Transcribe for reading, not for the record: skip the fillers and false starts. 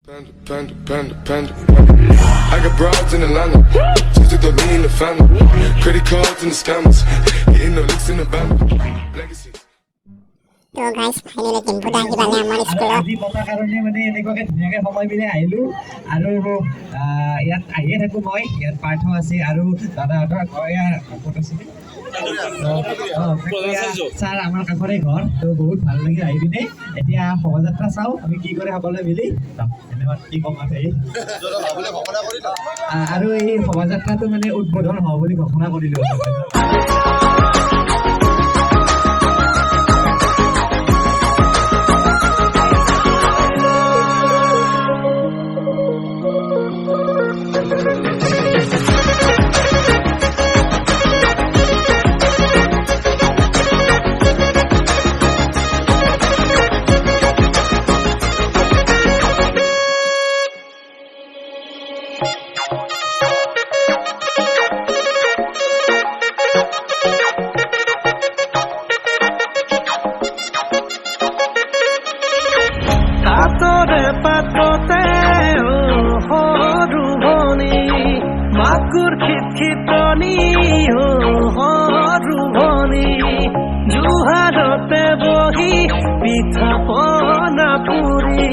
Panda. I got broads in Atlanta, just to throw me in the family. Credit cards and the scammers, hitting the licks in the band. Legacies. তো guys finally টেম্পুটা আহি পালে আমাৰ স্কুলত আজি পতাৰ কাৰণে মানে এনেকুৱাকে ধুনীয়াকৈ সময় মিলাই আহিলোঁ আৰু ইয়াত আহিয়ে থাকোঁ মই ইয়াত পাৰ্থ আছে আৰু দাদাহঁতৰ ঘৰ ক'ত আছে ছাৰ আমাৰ কাষৰে ঘৰ তো বহুত ভাল লাগিল আহি পিনে এতিয়া শোভাযাত্ৰা চাওঁ আমি কি কৰে সকলোৱে মিলি এনেকুৱা কি ক'ম আৰু এই শোভাযাত্ৰাটো মানে উদ্বোধন হ'ব বুলি ঘোষণা কৰিলোঁ মাকুৰ খিটখিটনি হৰুভনি জুহাৰতে বহি পিঠা পনা পুৰি